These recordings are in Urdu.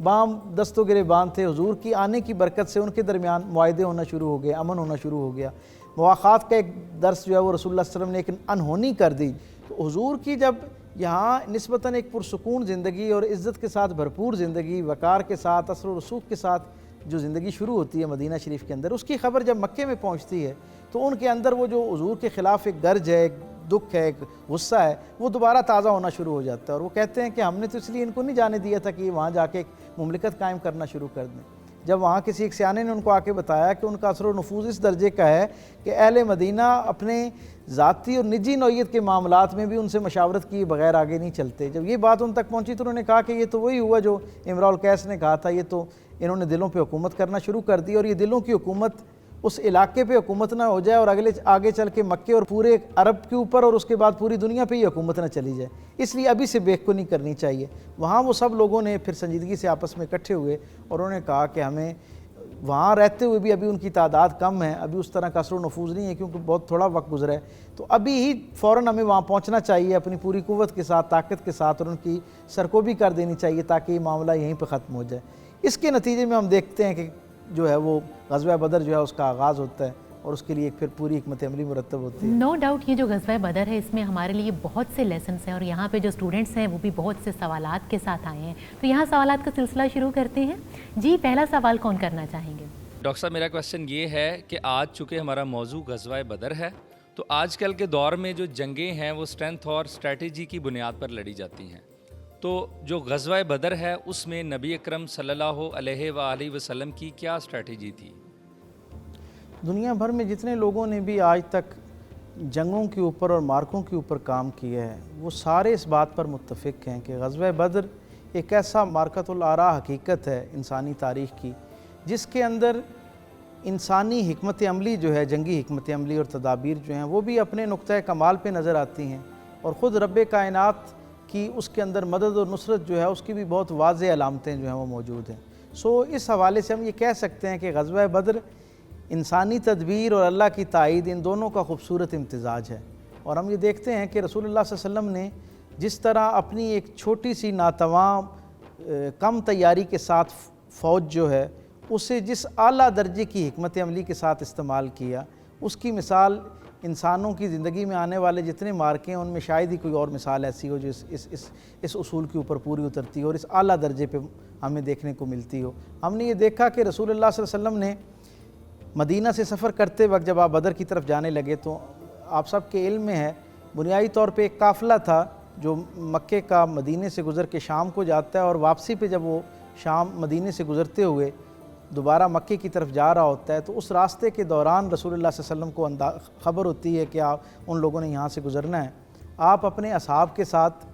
بام دست و گریبان تھے، حضور کی آنے کی برکت سے ان کے درمیان معاہدے ہونا شروع ہو گئے، امن ہونا شروع ہو گیا، مواخات کا ایک درس جو ہے وہ رسول اللہ صلی اللہ علیہ وسلم نے ایک انہونی کر دی۔ تو حضور کی جب یہاں نسبتاً ایک پرسکون زندگی اور عزت کے ساتھ بھرپور زندگی، وقار کے ساتھ، اثر و رسوخ کے ساتھ جو زندگی شروع ہوتی ہے مدینہ شریف کے اندر، اس کی خبر جب مکے میں پہنچتی ہے تو ان کے اندر وہ جو حضور کے خلاف ایک گرج ہے، ایک دکھ ہے، ایک غصہ ہے، وہ دوبارہ تازہ ہونا شروع ہو جاتا ہے، اور وہ کہتے ہیں کہ ہم نے تو اس لیے ان کو نہیں جانے دیا تھا کہ یہ وہاں جا کے ایک مملکت قائم کرنا شروع کر دیں۔ جب وہاں کسی ایک سیانے نے ان کو آ کے بتایا کہ ان کا اثر و نفوذ اس درجے کا ہے کہ اہل مدینہ اپنے ذاتی اور نجی نوعیت کے معاملات میں بھی ان سے مشاورت کیے بغیر آگے نہیں چلتے، جب یہ بات ان تک پہنچی تو انہوں نے کہا کہ یہ تو وہی ہوا جو امراء القیس نے کہا تھا، یہ تو انہوں نے دلوں پہ حکومت کرنا شروع کر دی، اور یہ دلوں کی حکومت اس علاقے پہ حکومت نہ ہو جائے اور آگے چل کے مکے اور پورے عرب کے اوپر اور اس کے بعد پوری دنیا پہ یہ حکومت نہ چلی جائے، اس لیے ابھی سے بیخ کو نہیں کرنی چاہیے۔ وہاں وہ سب لوگوں نے پھر سنجیدگی سے آپس میں اکٹھے ہوئے اور انہوں نے کہا کہ ہمیں وہاں رہتے ہوئے بھی ابھی ان کی تعداد کم ہے، ابھی اس طرح کا اثر و نفوذ نہیں ہے کیونکہ بہت تھوڑا وقت گزرا ہے، تو ابھی ہی فوراً ہمیں وہاں پہنچنا چاہیے اپنی پوری قوت کے ساتھ، طاقت کے ساتھ، اور ان کی سرکوبی کر دینی چاہیے تاکہ یہ معاملہ یہیں پہ ختم ہو جائے۔ اس کے نتیجے میں ہم دیکھتے ہیں کہ جو ہے وہ غزوہ بدر جو ہے اس کا آغاز ہوتا ہے، اور اس کے لیے پھر پوری حکمت عملی مرتب ہوتی ہے۔ نو ڈاؤٹ یہ جو غزوہ بدر ہے اس میں ہمارے لیے بہت سے لیسنس ہیں، اور یہاں پہ جو اسٹوڈنٹس ہیں وہ بھی بہت سے سوالات کے ساتھ آئے ہیں، تو یہاں سوالات کا سلسلہ شروع کرتے ہیں۔ جی پہلا سوال کون کرنا چاہیں گے؟ ڈاکٹر صاحب میرا کویسچن یہ ہے کہ آج چونکہ ہمارا موضوع غزوہ بدر ہے، تو آج کل کے دور میں جو جنگیں ہیں وہ اسٹرینتھ اور اسٹریٹجی کی بنیاد پر لڑی جاتی ہیں، تو جو غزوہ بدر ہے اس میں نبی اکرم صلی اللہ علیہ وآلہ وسلم کی کیا اسٹریٹجی تھی؟ دنیا بھر میں جتنے لوگوں نے بھی آج تک جنگوں کے اوپر اور مارکوں کے اوپر کام کیا ہے وہ سارے اس بات پر متفق ہیں کہ غزوہ بدر ایک ایسا مارکۃ الآراء حقیقت ہے انسانی تاریخ کی جس کے اندر انسانی حکمت عملی جو ہے، جنگی حکمت عملی اور تدابیر جو ہیں وہ بھی اپنے نقطۂ کمال پہ نظر آتی ہیں، اور خود رب کائنات کی اس کے اندر مدد اور نصرت جو ہے اس کی بھی بہت واضح علامتیں جو ہیں وہ موجود ہیں۔ اس حوالے سے ہم یہ کہہ سکتے ہیں کہ غزوہ بدر انسانی تدبیر اور اللہ کی تائید ان دونوں کا خوبصورت امتزاج ہے، اور ہم یہ دیکھتے ہیں کہ رسول اللہ صلی اللہ علیہ وسلم نے جس طرح اپنی ایک چھوٹی سی ناتواں کم تیاری کے ساتھ فوج جو ہے اسے جس اعلیٰ درجے کی حکمت عملی کے ساتھ استعمال کیا، اس کی مثال انسانوں کی زندگی میں آنے والے جتنے مارکے ہیں ان میں شاید ہی کوئی اور مثال ایسی ہو جو اس اصول کے اوپر پوری اترتی ہو اور اس اعلیٰ درجے پہ ہمیں دیکھنے کو ملتی ہو۔ ہم نے یہ دیکھا کہ رسول اللہ صلی اللہ علیہ وسلم نے مدینہ سے سفر کرتے وقت جب آپ بدر کی طرف جانے لگے تو آپ سب کے علم میں ہے بنیادی طور پہ ایک قافلہ تھا جو مکے کا مدینے سے گزر کے شام کو جاتا ہے، اور واپسی پہ جب وہ شام مدینے سے گزرتے ہوئے دوبارہ مکے کی طرف جا رہا ہوتا ہے تو اس راستے کے دوران رسول اللہ صلی اللہ علیہ وسلم کو خبر ہوتی ہے کہ آپ ان لوگوں نے یہاں سے گزرنا ہے۔ آپ اپنے اصحاب کے ساتھ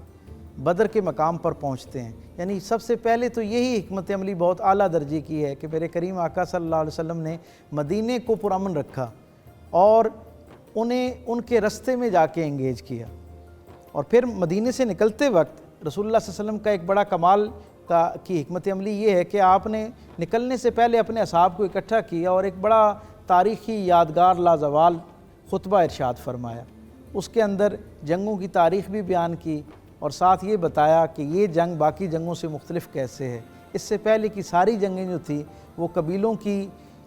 بدر کے مقام پر پہنچتے ہیں، یعنی سب سے پہلے تو یہی حکمت عملی بہت اعلیٰ درجے کی ہے کہ میرے کریم آقا صلی اللہ علیہ وسلم نے مدینے کو پرامن رکھا اور انہیں ان کے رستے میں جا کے انگیج کیا، اور پھر مدینے سے نکلتے وقت رسول اللہ صلی اللہ علیہ وسلم کا ایک بڑا کمال کی حکمت عملی یہ ہے کہ آپ نے نکلنے سے پہلے اپنے اصحاب کو اکٹھا کیا اور ایک بڑا تاریخی یادگار لازوال خطبہ ارشاد فرمایا۔ اس کے اندر جنگوں کی تاریخ بھی بیان کی اور ساتھ یہ بتایا کہ یہ جنگ باقی جنگوں سے مختلف کیسے ہے۔ اس سے پہلے کی ساری جنگیں جو تھیں وہ قبیلوں کی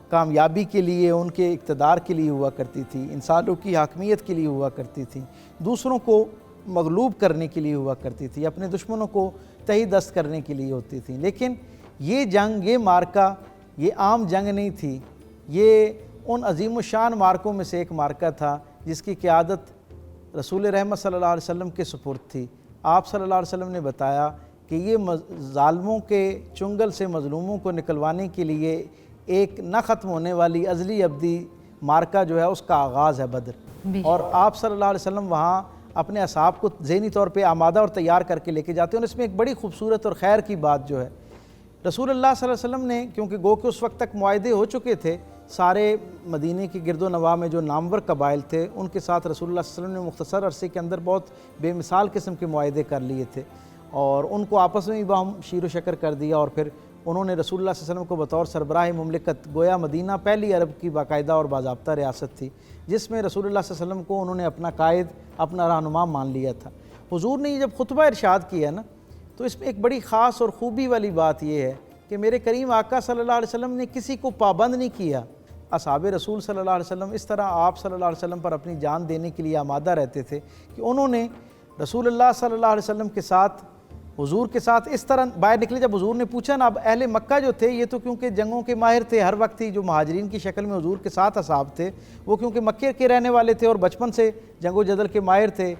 کامیابی کے لیے، ان کے اقتدار کے لیے ہوا کرتی تھی، انسانوں کی حاکمیت کے لیے ہوا کرتی تھی، دوسروں کو مغلوب کرنے کے لیے ہوا کرتی تھی، اپنے دشمنوں کو تہی دست کرنے کے لیے ہوتی تھی۔ لیکن یہ جنگ، یہ مارکہ، یہ عام جنگ نہیں تھی، یہ ان عظیم الشان مارکوں میں سے ایک مارکہ تھا جس کی قیادت رسول رحمت صلی اللہ علیہ وسلم کے سپرد تھی۔ آپ صلی اللہ علیہ وسلم نے بتایا کہ یہ ظالموں کے چنگل سے مظلوموں کو نکلوانے کے لیے ایک نہ ختم ہونے والی ازلی ابدی مارکہ جو ہے اس کا آغاز ہے بدر، اور آپ صلی اللہ علیہ وسلم وہاں اپنے اصحاب کو ذہنی طور پہ آمادہ اور تیار کر کے لے کے جاتے ہیں، اور اس میں ایک بڑی خوبصورت اور خیر کی بات جو ہے رسول اللہ صلی اللہ علیہ وسلم نے، کیونکہ گو کہ اس وقت تک معاہدے ہو چکے تھے سارے مدینے کے گرد و نواح میں جو نامور قبائل تھے ان کے ساتھ رسول اللہ صلی اللہ علیہ وسلم نے مختصر عرصے کے اندر بہت بے مثال قسم کے معاہدے کر لیے تھے، اور ان کو آپس میں بھی باہم شیر و شکر کر دیا، اور پھر انہوں نے رسول اللہ صلی اللہ علیہ وسلم کو بطور سربراہ مملکت، گویا مدینہ پہلی عرب کی باقاعدہ اور باضابطہ ریاست تھی جس میں رسول اللہ صلی اللہ علیہ وسلم کو انہوں نے اپنا قائد، اپنا رہنما مان لیا تھا۔ حضور نے جب خطبہ ارشاد کیا نا تو اس میں ایک بڑی خاص اور خوبی والی بات یہ ہے کہ میرے کریم آقا صلی اللہ علیہ وسلم نے کسی کو پابند نہیں کیا. اصحاب رسول صلی اللہ علیہ وسلم اس طرح آپ صلی اللہ علیہ وسلم پر اپنی جان دینے کے لیے آمادہ رہتے تھے کہ انہوں نے رسول اللہ صلی اللہ علیہ وسلم کے ساتھ، حضور کے ساتھ اس طرح باہر نکلے. جب حضور نے پوچھا نا، اب اہل مکہ جو تھے یہ تو کیونکہ جنگوں کے ماہر تھے، ہر وقت ہی جو مہاجرین کی شکل میں حضور کے ساتھ اصحاب تھے وہ کیونکہ مکے کے رہنے والے تھے اور بچپن سے جنگ و جدل کے ماہر تھے،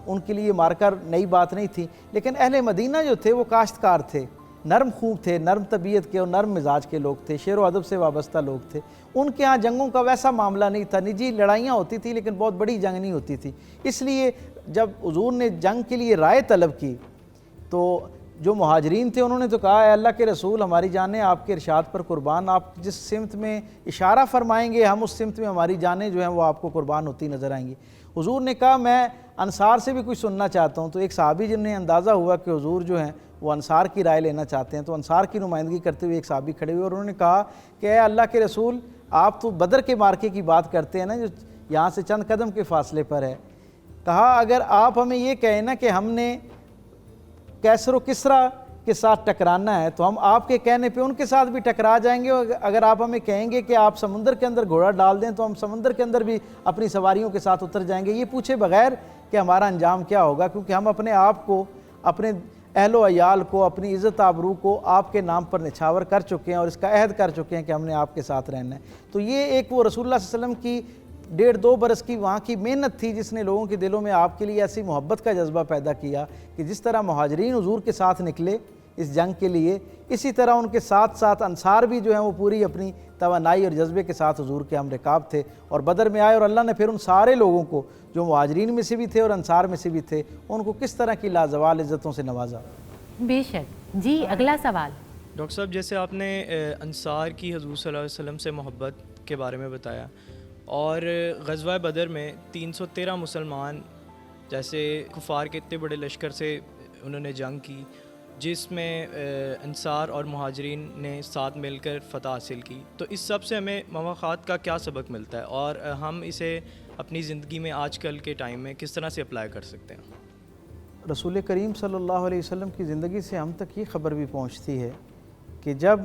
ان کے لیے مار کر نئی بات نہیں تھی. لیکن اہل مدینہ جو تھے وہ کاشتکار تھے، نرم خوب تھے، نرم طبیعت کے اور نرم مزاج کے لوگ تھے، شعر و ادب سے وابستہ لوگ تھے. ان کے ہاں جنگوں کا ویسا معاملہ نہیں تھا، نجی لڑائیاں ہوتی تھی لیکن بہت بڑی جنگ نہیں ہوتی تھی. اس لیے جب حضور نے جنگ کے لیے رائے طلب کی تو جو مہاجرین تھے انہوں نے تو کہا، اے اللہ کے رسول، ہماری جانیں آپ کے ارشاد پر قربان، آپ جس سمت میں اشارہ فرمائیں گے ہم اس سمت میں ہماری جانیں جو ہیں وہ آپ کو قربان ہوتی نظر آئیں گی. حضور نے کہا میں انصار سے بھی کچھ سننا چاہتا ہوں. تو ایک صحابی جنہیں اندازہ ہوا کہ حضور جو ہیں وہ انصار کی رائے لینا چاہتے ہیں، تو انصار کی نمائندگی کرتے ہوئے ایک صحابی کھڑے ہوئے اور انہوں نے کہا کہ اے اللہ کے رسول، آپ تو بدر کے مارکے کی بات کرتے ہیں نا جو یہاں سے چند قدم کے فاصلے پر ہے. کہا اگر آپ ہمیں یہ کہیں نا کہ ہم نے کیسر و کسرا کے ساتھ ٹکرانا ہے تو ہم آپ کے کہنے پہ ان کے ساتھ بھی ٹکرا جائیں گے، اور اگر آپ ہمیں کہیں گے کہ آپ سمندر کے اندر گھوڑا ڈال دیں تو ہم سمندر کے اندر بھی اپنی سواریوں کے ساتھ اتر جائیں گے، یہ پوچھے بغیر کہ ہمارا انجام کیا ہوگا، کیونکہ ہم اپنے آپ کو، اپنے اہل و عیال کو، اپنی عزت آبرو کو آپ کے نام پر نچھاور کر چکے ہیں اور اس کا عہد کر چکے ہیں کہ ہم نے آپ کے ساتھ رہنا ہے. تو یہ ایک وہ رسول اللہ صلی اللہ علیہ وسلم کی 1.5-2 برس کی وہاں کی محنت تھی جس نے لوگوں کے دلوں میں آپ کے لیے ایسی محبت کا جذبہ پیدا کیا کہ جس طرح مہاجرین حضور کے ساتھ نکلے اس جنگ کے لیے، اسی طرح ان کے ساتھ ساتھ انصار بھی جو ہیں وہ پوری اپنی توانائی اور جذبے کے ساتھ حضور کے ہم رکاب تھے اور بدر میں آئے. اور اللہ نے پھر ان سارے لوگوں کو جو مہاجرین میں سے بھی تھے اور انصار میں سے بھی تھے ان کو کس طرح کی لازوال عزتوں سے نوازا. بے شک. جی اگلا سوال. ڈاکٹر صاحب، جیسے آپ نے انصار کی حضور صلی اللہ علیہ وسلم سے محبت کے بارے میں بتایا، اور غزوہ بدر میں 313 مسلمان جیسے کفار کے اتنے بڑے لشکر سے انہوں نے جنگ کی جس میں انصار اور مہاجرین نے ساتھ مل کر فتح حاصل کی، تو اس سب سے ہمیں مواخات کا کیا سبق ملتا ہے اور ہم اسے اپنی زندگی میں آج کل کے ٹائم میں کس طرح سے اپلائی کر سکتے ہیں؟ رسول کریم صلی اللہ علیہ وسلم کی زندگی سے ہم تک یہ خبر بھی پہنچتی ہے کہ جب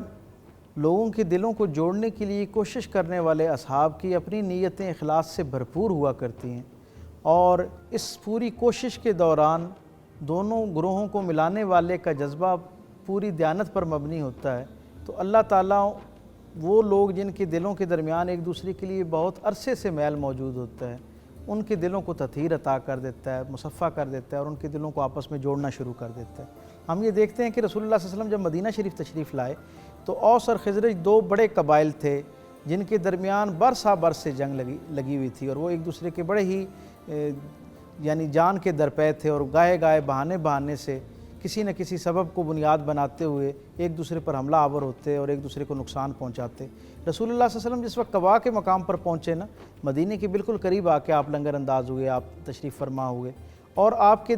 لوگوں کے دلوں کو جوڑنے کے لیے کوشش کرنے والے اصحاب کی اپنی نیتیں اخلاص سے بھرپور ہوا کرتی ہیں اور اس پوری کوشش کے دوران دونوں گروہوں کو ملانے والے کا جذبہ پوری دیانت پر مبنی ہوتا ہے، تو اللہ تعالیٰ وہ لوگ جن کے دلوں کے درمیان ایک دوسرے کے لیے بہت عرصے سے میل موجود ہوتا ہے ان کے دلوں کو تطہیر عطا کر دیتا ہے، مصفہ کر دیتا ہے اور ان کے دلوں کو آپس میں جوڑنا شروع کر دیتا ہے. ہم یہ دیکھتے ہیں کہ رسول اللہ صلی اللہ علیہ وسلم جب مدینہ شریف تشریف لائے تو اوس اور خزرج 2 بڑے قبائل تھے جن کے درمیان برسا برس سے جنگ لگی ہوئی تھی اور وہ ایک دوسرے کے بڑے ہی یعنی جان کے درپے تھے اور گائے بہانے سے کسی نہ کسی سبب کو بنیاد بناتے ہوئے ایک دوسرے پر حملہ آور ہوتے اور ایک دوسرے کو نقصان پہنچاتے. رسول اللہ صلی اللہ علیہ وسلم جس وقت قباء کے مقام پر پہنچے نا، مدینہ کے بالکل قریب آ کے آپ لنگر انداز ہوئے، آپ تشریف فرما ہوئے اور آپ کے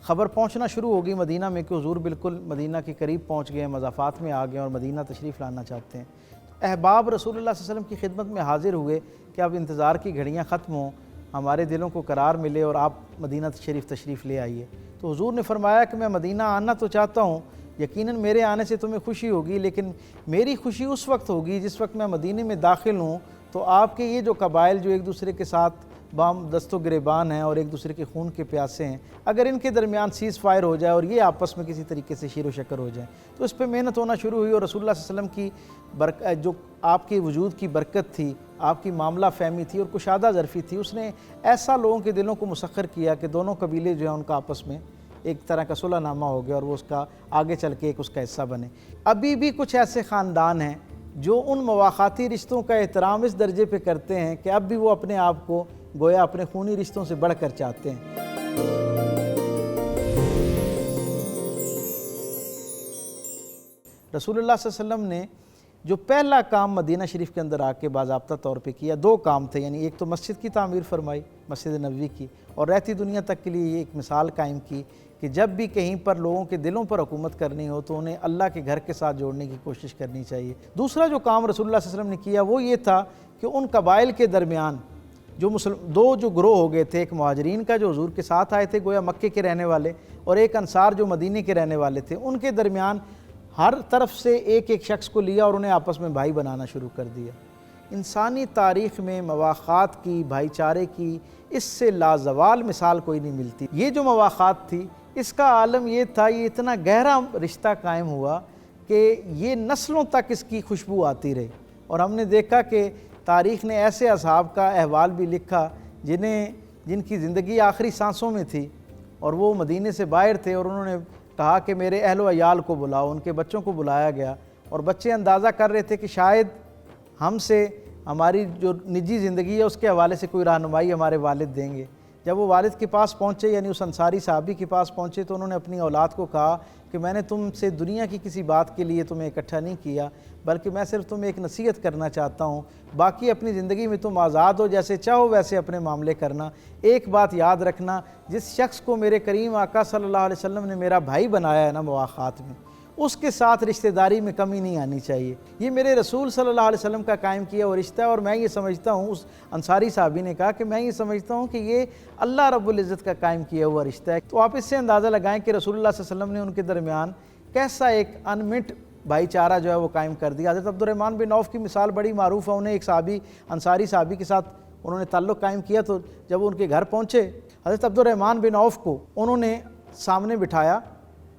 خبر پہنچنا شروع ہوگی مدینہ میں کہ حضور بالکل مدینہ کے قریب پہنچ گئے، مضافات میں آ گئے اور مدینہ تشریف لانا چاہتے ہیں. احباب رسول اللہ صلی اللہ علیہ وسلم کی خدمت میں حاضر ہوئے کہ اب انتظار کی گھڑیاں ختم ہوں، ہمارے دلوں کو قرار ملے اور آپ مدینہ شریف تشریف لے آئیے. تو حضور نے فرمایا کہ میں مدینہ آنا تو چاہتا ہوں، یقیناً میرے آنے سے تمہیں خوشی ہوگی، لیکن میری خوشی اس وقت ہوگی جس وقت میں مدینہ میں داخل ہوں تو آپ کے یہ جو قبائل جو ایک دوسرے کے ساتھ بام دست و گریبان ہیں اور ایک دوسرے کے خون کے پیاسے ہیں، اگر ان کے درمیان سیز فائر ہو جائے اور یہ آپس میں کسی طریقے سے شیر و شکر ہو جائیں. تو اس پہ محنت ہونا شروع ہوئی اور رسول اللہ صلی اللہ علیہ وسلم کی جو آپ کے وجود کی برکت تھی، آپ کی معاملہ فہمی تھی اور کشادہ ظرفی تھی، اس نے ایسا لوگوں کے دلوں کو مسخر کیا کہ دونوں قبیلے جو ہیں ان کا آپس میں ایک طرح کا صلح نامہ ہو گیا اور وہ اس کا آگے چل کے ایک اس کا حصہ بنے. ابھی بھی کچھ ایسے خاندان ہیں جو ان مواخاتی رشتوں کا احترام اس درجے پہ کرتے ہیں کہ اب بھی وہ اپنے آپ کو گویا اپنے خونی رشتوں سے بڑھ کر چاہتے ہیں. رسول اللہ صلی اللہ علیہ وسلم نے جو پہلا کام مدینہ شریف کے اندر آ کے باضابطہ طور پہ کیا، 2 کام تھے، یعنی ایک تو مسجد کی تعمیر فرمائی، مسجد نبوی کی، اور رہتی دنیا تک کے لیے یہ ایک مثال قائم کی کہ جب بھی کہیں پر لوگوں کے دلوں پر حکومت کرنی ہو تو انہیں اللہ کے گھر کے ساتھ جوڑنے کی کوشش کرنی چاہیے. دوسرا جو کام رسول اللہ صلی اللہ علیہ وسلم نے کیا وہ یہ تھا کہ ان قبائل کے درمیان جو 2 جو گروہ ہو گئے تھے، ایک مہاجرین کا جو حضور کے ساتھ آئے تھے گویا مکے کے رہنے والے، اور ایک انصار جو مدینے کے رہنے والے تھے، ان کے درمیان ہر طرف سے ایک ایک شخص کو لیا اور انہیں آپس میں بھائی بنانا شروع کر دیا۔ انسانی تاریخ میں مواخات کی، بھائی چارے کی اس سے لازوال مثال کوئی نہیں ملتی۔ یہ جو مواخات تھی اس کا عالم یہ تھا، یہ اتنا گہرا رشتہ قائم ہوا کہ یہ نسلوں تک اس کی خوشبو آتی رہی۔ اور ہم نے دیکھا کہ تاریخ نے ایسے اصحاب کا احوال بھی لکھا جن کی زندگی آخری سانسوں میں تھی اور وہ مدینے سے باہر تھے، اور انہوں نے کہا کہ میرے اہل و عیال کو بلاؤ، ان کے بچوں کو بلایا گیا، اور بچے اندازہ کر رہے تھے کہ شاید ہم سے ہماری جو نجی زندگی ہے اس کے حوالے سے کوئی رہنمائی ہمارے والد دیں گے۔ جب وہ والد کے پاس پہنچے، یعنی اس انصاری صحابی کے پاس پہنچے، تو انہوں نے اپنی اولاد کو کہا کہ میں نے تم سے دنیا کی کسی بات کے لیے تمہیں اکٹھا نہیں کیا، بلکہ میں صرف تمہیں ایک نصیحت کرنا چاہتا ہوں، باقی اپنی زندگی میں تم آزاد ہو، جیسے چاہو ویسے اپنے معاملے کرنا۔ ایک بات یاد رکھنا، جس شخص کو میرے کریم آقا صلی اللہ علیہ وسلم نے میرا بھائی بنایا ہے نا مواخات میں، اس کے ساتھ رشتہ داری میں کمی نہیں آنی چاہیے۔ یہ میرے رسول صلی اللہ علیہ وسلم کا قائم کیا ہوا رشتہ ہے، اور میں یہ سمجھتا ہوں، اس انصاری صحابی نے کہا کہ میں یہ سمجھتا ہوں کہ یہ اللہ رب العزت کا قائم کیا ہوا رشتہ ہے۔ تو آپ اس سے اندازہ لگائیں کہ رسول اللہ صلی اللہ علیہ وسلم نے ان کے درمیان کیسا ایک انمٹ بھائی چارہ جو ہے وہ قائم کر دیا۔ حضرت عبد الرحمن بن عوف کی مثال بڑی معروف ہے، انہیں ایک صحابی انصاری صحابی کے ساتھ انہوں نے تعلق قائم کیا، تو جب وہ ان کے گھر پہنچے حضرت عبد الرحمن بن عوف کو انہوں نے سامنے بٹھایا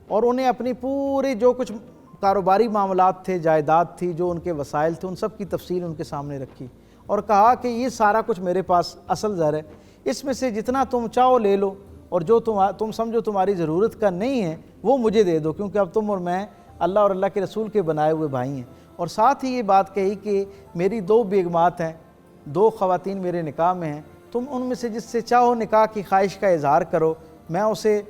اور انہیں اپنی پوری جو کچھ کاروباری معاملات تھے، جائیداد تھی، جو ان کے وسائل تھے، ان سب کی تفصیل ان کے سامنے رکھی اور کہا کہ یہ سارا کچھ میرے پاس اصل زر ہے، اس میں سے جتنا تم چاہو لے لو، اور جو تم سمجھو تمہاری ضرورت کا نہیں ہے وہ مجھے دے دو، کیونکہ اب تم اور میں اللہ اور اللہ کے رسول کے بنائے ہوئے بھائی ہیں۔ اور ساتھ ہی یہ بات کہی کہ میری 2 بیگمات ہیں، 2 خواتین میرے نکاح میں ہیں، تم ان میں سے جس سے چاہو نکاح کی خواہش کا اظہار کرو، میں اسے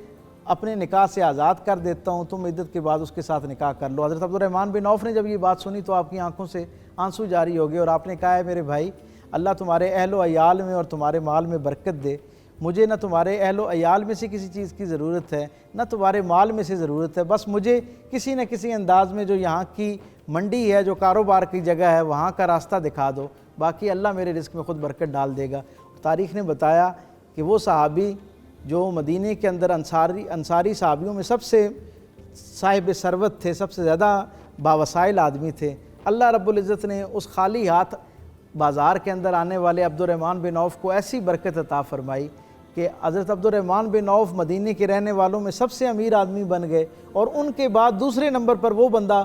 اپنے نکاح سے آزاد کر دیتا ہوں، تم عدت کے بعد اس کے ساتھ نکاح کر لو۔ حضرت عبد الرحمن بن عوف نے جب یہ بات سنی تو آپ کی آنکھوں سے آنسو جاری ہو گئے، اور آپ نے کہا ہے میرے بھائی، اللہ تمہارے اہل و عیال میں اور تمہارے مال میں برکت دے، مجھے نہ تمہارے اہل و عیال میں سے کسی چیز کی ضرورت ہے، نہ تمہارے مال میں سے ضرورت ہے، بس مجھے کسی نہ کسی انداز میں جو یہاں کی منڈی ہے، جو کاروبار کی جگہ ہے، وہاں کا راستہ دکھا دو، باقی اللہ میرے رزق میں خود برکت ڈال دے گا۔ تاریخ نے بتایا کہ وہ صحابی جو مدینے کے اندر انصاری صحابیوں میں سب سے صاحب ثروت تھے، سب سے زیادہ باوسائل آدمی تھے، اللہ رب العزت نے اس خالی ہاتھ بازار کے اندر آنے والے عبد الرحمن بن عوف کو ایسی برکت عطا فرمائی کہ حضرت عبد الرحمن بن عوف مدینے کے رہنے والوں میں سب سے امیر آدمی بن گئے، اور ان کے بعد دوسرے نمبر پر وہ بندہ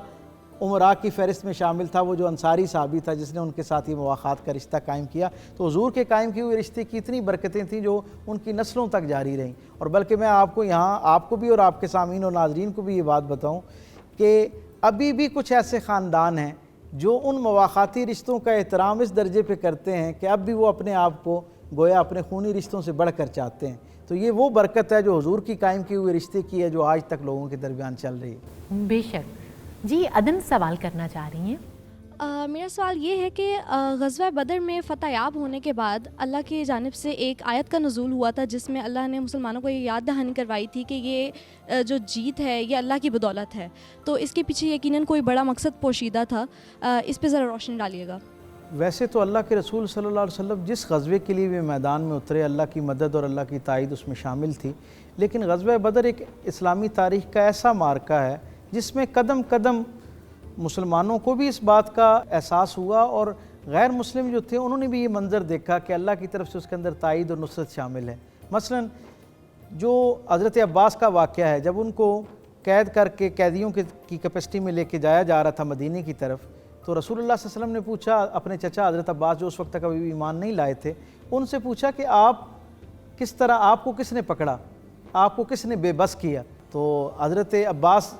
عمراء کی فہرست میں شامل تھا، وہ جو انصاری صحابی تھا جس نے ان کے ساتھ یہ مواخات کا رشتہ قائم کیا۔ تو حضور کے قائم کیے ہوئے رشتے کی اتنی برکتیں تھیں جو ان کی نسلوں تک جاری رہیں۔ اور بلکہ میں آپ کو یہاں آپ کو بھی اور آپ کے سامعین اور ناظرین کو بھی یہ بات بتاؤں کہ ابھی بھی کچھ ایسے خاندان ہیں جو ان مواخاتی رشتوں کا احترام اس درجے پہ کرتے ہیں کہ اب بھی وہ اپنے آپ کو گویا اپنے خونی رشتوں سے بڑھ کر چاہتے ہیں۔ تو یہ وہ برکت ہے جو حضور کی قائم کیے ہوئے رشتے کی ہے، جو آج تک لوگوں کے درمیان چل رہی ہے۔ بے شک۔ جی عدن سوال کرنا چاہ رہی ہیں۔ میرا سوال یہ ہے کہ غزوہ بدر میں فتح یاب ہونے کے بعد اللہ کی جانب سے ایک آیت کا نزول ہوا تھا جس میں اللہ نے مسلمانوں کو یہ یاد دہانی کروائی تھی کہ یہ جو جیت ہے یہ اللہ کی بدولت ہے، تو اس کے پیچھے یقیناً کوئی بڑا مقصد پوشیدہ تھا، اس پہ ذرا روشنی ڈالیے گا۔ ویسے تو اللہ کے رسول صلی اللہ علیہ وسلم جس غزوے کے لیے بھی میدان میں اترے، اللہ کی مدد اور اللہ کی تائید اس میں شامل تھی، لیکن غزوہ بدر ایک اسلامی تاریخ کا ایسا معرکہ ہے جس میں قدم قدم مسلمانوں کو بھی اس بات کا احساس ہوا اور غیر مسلم جو تھے انہوں نے بھی یہ منظر دیکھا کہ اللہ کی طرف سے اس کے اندر تائید اور نصرت شامل ہے۔ مثلا جو حضرت عباس کا واقعہ ہے، جب ان کو قید کر کے قیدیوں کی کیپیسٹی میں لے کے جایا جا رہا تھا مدینے کی طرف، تو رسول اللہ صلی اللہ علیہ وسلم نے پوچھا اپنے چچا حضرت عباس جو اس وقت تک ابھی ایمان نہیں لائے تھے، ان سے پوچھا کہ آپ کس طرح، آپ کو کس نے پکڑا، آپ کو کس نے بے بس کیا؟ تو حضرت عباس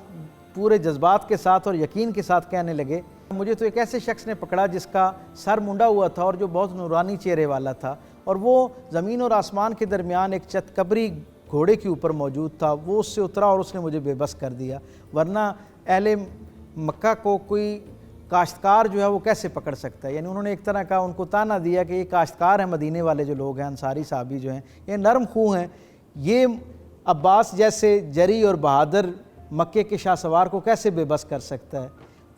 پورے جذبات کے ساتھ اور یقین کے ساتھ کہنے لگے مجھے تو ایک ایسے شخص نے پکڑا جس کا سر منڈا ہوا تھا اور جو بہت نورانی چہرے والا تھا، اور وہ زمین اور آسمان کے درمیان ایک چتکبری گھوڑے کے اوپر موجود تھا، وہ اس سے اترا اور اس نے مجھے بے بس کر دیا، ورنہ اہل مکہ کو کوئی کاشتکار جو ہے وہ کیسے پکڑ سکتا ہے؟ یعنی انہوں نے ایک طرح کا ان کو تانا دیا کہ یہ کاشتکار ہیں، مدینے والے جو لوگ ہیں انصاری صحابی جو ہیں یہ نرم خو ہیں، یہ عباس جیسے جری اور بہادر مکے کے شاہ سوار کو کیسے بے بس کر سکتا ہے؟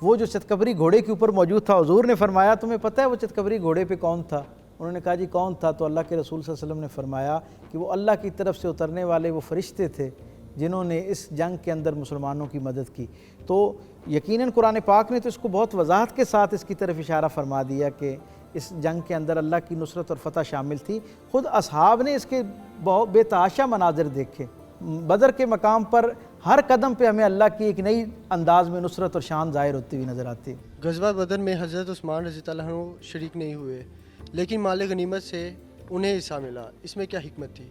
وہ جو چتکبری گھوڑے کے اوپر موجود تھا، حضور نے فرمایا تمہیں پتہ ہے وہ چتکبری گھوڑے پہ کون تھا؟ انہوں نے کہا جی کون تھا؟ تو اللہ کے رسول صلی اللہ علیہ وسلم نے فرمایا کہ وہ اللہ کی طرف سے اترنے والے وہ فرشتے تھے جنہوں نے اس جنگ کے اندر مسلمانوں کی مدد کی۔ تو یقیناً قرآن پاک نے تو اس کو بہت وضاحت کے ساتھ اس کی طرف اشارہ فرما دیا کہ اس جنگ کے اندر اللہ کی نصرت اور فتح شامل تھی۔ خود اصحاب نے اس کے بہت بے تحاشا مناظر دیکھے۔ بدر کے مقام پر ہر قدم پہ ہمیں اللہ کی ایک نئی انداز میں نصرت اور شان ظاہر ہوتی ہوئی نظر آتی ہے۔ غزوہ بدر میں حضرت عثمان رضی اللہ عنہ شریک نہیں ہوئے، لیکن مال غنیمت سے انہیں حصہ ملا، اس میں کیا حکمت تھی؟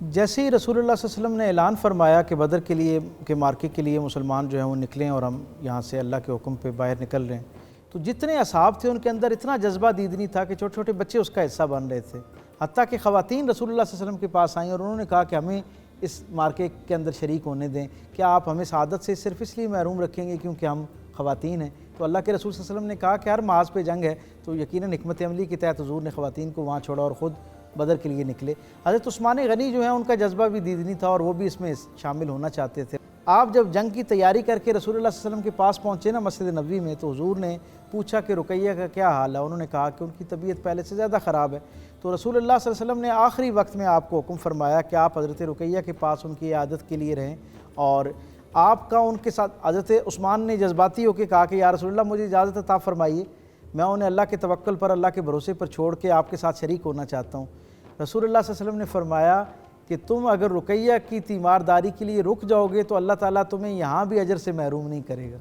جیسے ہی رسول اللہ صلی اللہ علیہ وسلم نے اعلان فرمایا کہ بدر کے لیے کہ مارکے کے لیے مسلمان جو ہیں وہ نکلیں اور ہم یہاں سے اللہ کے حکم پہ باہر نکل رہے ہیں، تو جتنے اصحاب تھے ان کے اندر اتنا جذبہ دیدنی تھا کہ چھوٹے چھوٹے بچے اس کا حصہ بن رہے تھے۔ حتیٰ کہ خواتین رسول اللہ صلی اللہ علیہ وسلم کے پاس آئیں اور انہوں نے کہا کہ ہمیں اس مارکے کے اندر شریک ہونے دیں، کیا آپ ہمیں سعادت سے صرف اس لیے محروم رکھیں گے کیونکہ ہم خواتین ہیں؟ تو اللہ کے رسول صلی اللہ علیہ وسلم نے کہا کہ ہر محاذ پہ جنگ ہے، تو یقیناً حکمت عملی کے تحت حضور نے خواتین کو وہاں چھوڑا اور خود بدر کے لیے نکلے۔ حضرت عثمان غنی جو ہیں ان کا جذبہ بھی دیدنی تھا اور وہ بھی اس میں شامل ہونا چاہتے تھے۔ آپ جب جنگ کی تیاری کر کے رسول اللہ صلی اللہ علیہ وسلم کے پاس پہنچے نا مسجد نبوی میں، تو حضور نے پوچھا کہ رقیہ کا کیا حال ہے؟ انہوں نے کہا کہ ان کی طبیعت پہلے سے زیادہ خراب ہے۔ تو رسول اللہ صلی اللہ علیہ وسلم نے آخری وقت میں آپ کو حکم فرمایا کہ آپ حضرت رقیہ کے پاس ان کی عیادت کے لیے رہیں، اور آپ کا ان کے ساتھ حضرت عثمان نے جذباتی ہو کے کہا کہ یا رسول اللہ مجھے اجازت عطا فرمائیے، میں انہیں اللہ کے توکل پر، اللہ کے بھروسے پر چھوڑ کے آپ کے ساتھ شریک ہونا چاہتا ہوں۔ رسول اللہ صلی اللہ علیہ وسلم نے فرمایا کہ تم اگر رقیہ کی تیمارداری کے لیے رک جاؤ گے تو اللہ تعالیٰ تمہیں یہاں بھی اجر سے محروم نہیں کرے گا۔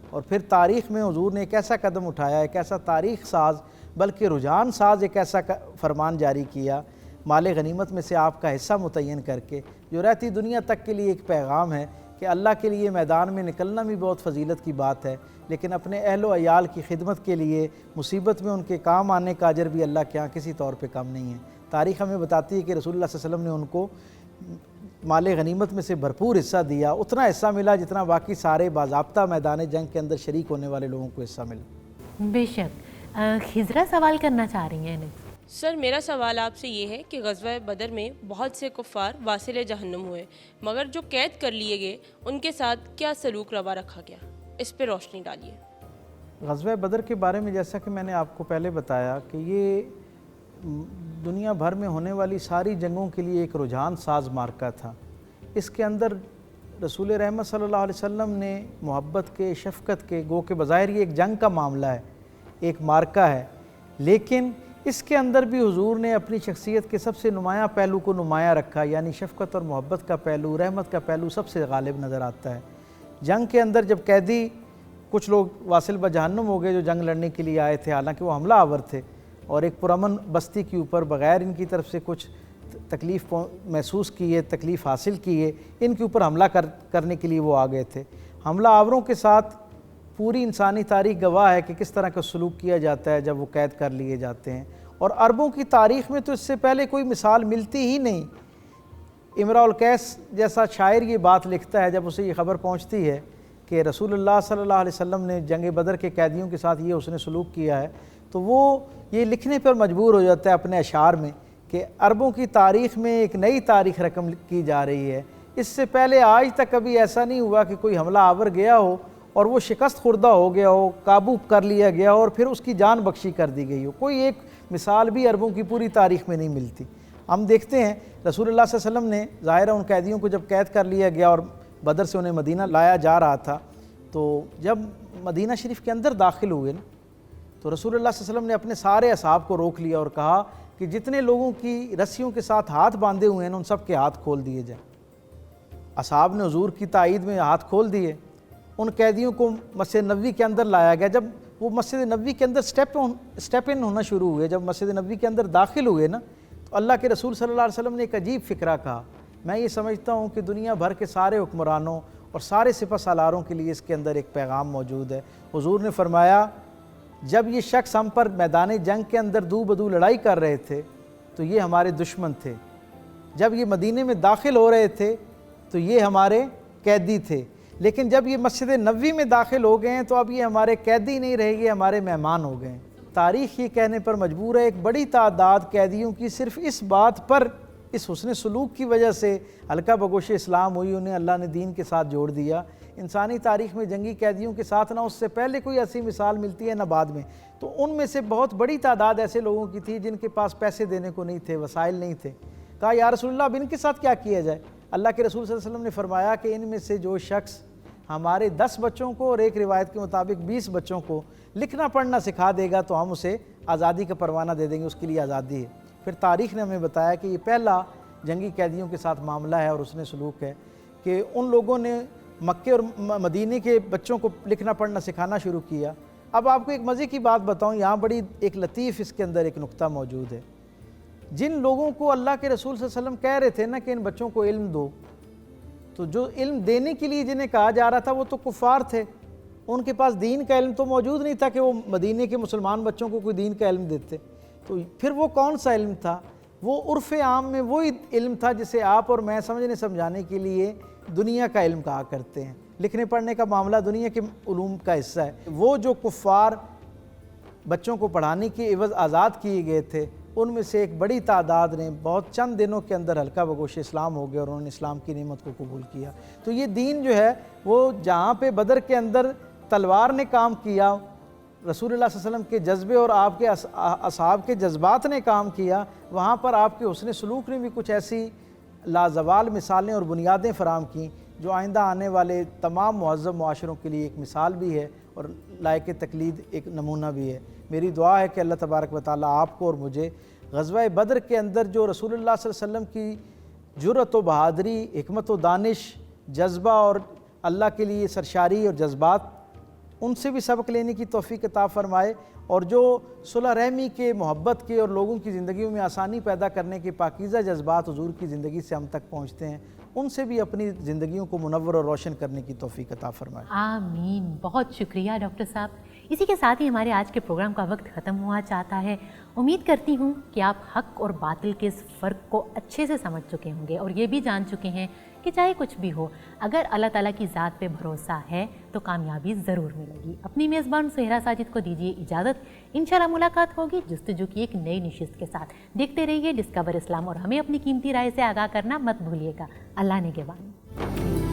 اور پھر تاریخ میں حضور نے ایک ایسا قدم اٹھایا، ایک ایسا تاریخ ساز بلکہ رجحان ساز ایک ایسا فرمان جاری کیا مال غنیمت میں سے آپ کا حصہ متعین کر کے، جو رہتی دنیا تک کے لیے ایک پیغام ہے کہ اللہ کے لیے میدان میں نکلنا بھی بہت فضیلت کی بات ہے، لیکن اپنے اہل و عیال کی خدمت کے لیے مصیبت میں ان کے کام آنے کا اجر بھی اللہ کے ہاں کسی طور پہ کم نہیں ہے۔ تاریخ ہمیں بتاتی ہے کہ رسول اللہ صلی اللہ علیہ وسلم نے ان کو مال غنیمت میں سے بھرپور حصہ دیا، اتنا حصہ ملا جتنا باقی سارے باضابطہ میدان جنگ کے اندر شریک ہونے والے لوگوں کو حصہ ملا۔ بے شک۔ خضرہ سوال کرنا چاہ رہی ہیں انہیں۔ سر میرا سوال آپ سے یہ ہے کہ غزوہ بدر میں بہت سے کفار واصل جہنم ہوئے، مگر جو قید کر لیے گئے ان کے ساتھ کیا سلوک روا رکھا گیا، اس پہ روشنی ڈالیے۔ غزوہ بدر کے بارے میں جیسا کہ میں نے آپ کو پہلے بتایا کہ یہ دنیا بھر میں ہونے والی ساری جنگوں کے لیے ایک رجحان ساز مارکہ تھا۔ اس کے اندر رسول رحمت صلی اللہ علیہ وسلم نے محبت کے، شفقت کے، گو کہ بظاہر یہ ایک جنگ کا معاملہ ہے، ایک مارکہ ہے، لیکن اس کے اندر بھی حضور نے اپنی شخصیت کے سب سے نمایاں پہلو کو نمایاں رکھا، یعنی شفقت اور محبت کا پہلو، رحمت کا پہلو سب سے غالب نظر آتا ہے۔ جنگ کے اندر جب قیدی کچھ لوگ واصل بجہنم ہو گئے جو جنگ لڑنے کے لیے آئے تھے، حالانکہ وہ حملہ آور تھے اور ایک پرامن بستی کے اوپر بغیر ان کی طرف سے کچھ تکلیف محسوس کیے، تکلیف حاصل کیے، ان کے اوپر حملہ کرنے کے لیے وہ آ گئے تھے۔ حملہ آوروں کے ساتھ پوری انسانی تاریخ گواہ ہے کہ کس طرح کا سلوک کیا جاتا ہے جب وہ قید کر لیے جاتے ہیں، اور عربوں کی تاریخ میں تو اس سے پہلے کوئی مثال ملتی ہی نہیں۔ امراء القیس جیسا شاعر یہ بات لکھتا ہے جب اسے یہ خبر پہنچتی ہے کہ رسول اللہ صلی اللہ علیہ وسلم نے جنگ بدر کے قیدیوں کے ساتھ یہ اس نے سلوک کیا ہے، تو وہ یہ لکھنے پر مجبور ہو جاتا ہے اپنے اشعار میں کہ عربوں کی تاریخ میں ایک نئی تاریخ رقم کی جا رہی ہے۔ اس سے پہلے آج تک کبھی ایسا نہیں ہوا کہ کوئی حملہ آور گیا ہو اور وہ شکست خوردہ ہو گیا ہو، قابو کر لیا گیا ہو اور پھر اس کی جان بخشی کر دی گئی ہو۔ کوئی ایک مثال بھی عربوں کی پوری تاریخ میں نہیں ملتی۔ ہم دیکھتے ہیں رسول اللہ صلی اللہ علیہ وسلم نے ظاہرہ ان قیدیوں کو جب قید کر لیا گیا اور بدر سے انہیں مدینہ لایا جا رہا تھا، تو جب مدینہ شریف کے اندر داخل ہوئے نا، تو رسول اللہ صلی اللہ علیہ وسلم نے اپنے سارے اصحاب کو روک لیا اور کہا کہ جتنے لوگوں کی رسیوں کے ساتھ ہاتھ باندھے ہوئے ہیں ان سب کے ہاتھ کھول دیے جائیں۔ اصحاب نے حضور کی تائید میں ہاتھ کھول دیے۔ ان قیدیوں کو مسجد نبوی کے اندر لایا گیا۔ جب وہ مسجد نبوی کے اندر سٹیپ ان ہونا شروع ہوئے، جب مسجد نبوی کے اندر داخل ہوئے نا، تو اللہ کے رسول صلی اللہ علیہ وسلم نے ایک عجیب فکرہ کہا۔ میں یہ سمجھتا ہوں کہ دنیا بھر کے سارے حکمرانوں اور سارے سپہ سالاروں کے لیے اس کے اندر ایک پیغام موجود ہے۔ حضور نے فرمایا جب یہ شخص ہم پر میدان جنگ کے اندر دو بدو لڑائی کر رہے تھے تو یہ ہمارے دشمن تھے، جب یہ مدینے میں داخل ہو رہے تھے تو یہ ہمارے قیدی تھے، لیکن جب یہ مسجد نبوی میں داخل ہو گئے ہیں تو اب یہ ہمارے قیدی نہیں رہے، یہ ہمارے مہمان ہو گئے ہیں۔ تاریخ یہ کہنے پر مجبور ہے ایک بڑی تعداد قیدیوں کی صرف اس بات پر، اس حسن سلوک کی وجہ سے ہلکا بگوش اسلام ہوئی، انہیں اللہ نے دین کے ساتھ جوڑ دیا۔ انسانی تاریخ میں جنگی قیدیوں کے ساتھ نہ اس سے پہلے کوئی ایسی مثال ملتی ہے نہ بعد میں، تو ان میں سے بہت بڑی تعداد ایسے لوگوں کی تھی جن کے پاس پیسے دینے کو نہیں تھے، وسائل نہیں تھے۔ کہا یا رسول اللہ اب ان کے ساتھ کیا کیا جائے؟ اللہ کے رسول صلی اللہ علیہ وسلم نے فرمایا کہ ان میں سے جو شخص ہمارے 10 بچوں کو اور ایک روایت کے مطابق 20 بچوں کو لکھنا پڑھنا سکھا دے گا تو ہم اسے آزادی کا پروانہ دے دیں گے، اس کے لیے آزادی ہے۔ پھر تاریخ نے ہمیں بتایا کہ یہ پہلا جنگی قیدیوں کے ساتھ معاملہ ہے اور حسن سلوک ہے کہ ان لوگوں نے مکے اور مدینے کے بچوں کو لکھنا پڑھنا سکھانا شروع کیا۔ اب آپ کو ایک مزے کی بات بتاؤں، یہاں بڑی ایک لطیف اس کے اندر ایک نقطہ موجود ہے۔ جن لوگوں کو اللہ کے رسول صلی اللہ علیہ وسلم کہہ رہے تھے نا کہ ان بچوں کو علم دو، تو جو علم دینے کے لیے جنہیں کہا جا رہا تھا وہ تو کفار تھے، ان کے پاس دین کا علم تو موجود نہیں تھا کہ وہ مدینے کے مسلمان بچوں کو کوئی دین کا علم دیتے۔ تو پھر وہ کون سا علم تھا؟ وہ عرف عام میں وہی علم تھا جسے آپ اور میں سمجھنے سمجھانے کے لیے دنیا کا علم کہا کرتے ہیں۔ لکھنے پڑھنے کا معاملہ دنیا کے علوم کا حصہ ہے۔ وہ جو کفار بچوں کو پڑھانے کی عوض آزاد کیے گئے تھے، ان میں سے ایک بڑی تعداد نے بہت چند دنوں کے اندر ہلکا بگوش اسلام ہو گیا اور انہوں نے اسلام کی نعمت کو قبول کیا۔ تو یہ دین جو ہے وہ جہاں پہ بدر کے اندر تلوار نے کام کیا، رسول اللہ صلی اللہ علیہ وسلم کے جذبے اور آپ کے اصحاب کے جذبات نے کام کیا، وہاں پر آپ کے حسن سلوک نے بھی کچھ ایسی لازوال مثالیں اور بنیادیں فراہم کیں جو آئندہ آنے والے تمام مہذب معاشروں کے لیے ایک مثال بھی ہے اور لائق تقلید ایک نمونہ بھی ہے۔ میری دعا ہے کہ اللہ تبارک و تعالیٰ آپ کو اور مجھے غزوہ بدر کے اندر جو رسول اللہ صلی اللہ علیہ وسلم کی جرأت و بہادری، حکمت و دانش، جذبہ اور اللہ کے لیے سرشاری اور جذبات، ان سے بھی سبق لینے کی توفیق عطا فرمائے، اور جو صلح رحمی کے، محبت کے اور لوگوں کی زندگیوں میں آسانی پیدا کرنے کے پاکیزہ جذبات حضور کی زندگی سے ہم تک پہنچتے ہیں، ان سے بھی اپنی زندگیوں کو منور اور روشن کرنے کی توفیق عطا فرمائے۔ آمین۔ بہت شکریہ ڈاکٹر صاحب۔ اسی کے ساتھ ہی ہمارے آج کے پروگرام کا وقت ختم ہوا چاہتا ہے۔ امید کرتی ہوں کہ آپ حق اور باطل کے اس فرق کو اچھے سے سمجھ چکے ہوں گے اور یہ بھی جان چکے ہیں کہ چاہے کچھ بھی ہو، اگر اللہ تعالیٰ کی ذات پہ بھروسہ ہے تو کامیابی ضرور ملے گی۔ اپنی میزبان سہیرا ساجد کو دیجیے اجازت، انشاءاللہ ملاقات ہوگی جستجو کی ایک نئی نشست کے ساتھ۔ دیکھتے رہیے ڈسکور اسلام اور ہمیں اپنی قیمتی رائے سے آگاہ کرنا مت بھولیے گا۔ اللہ نگہبان۔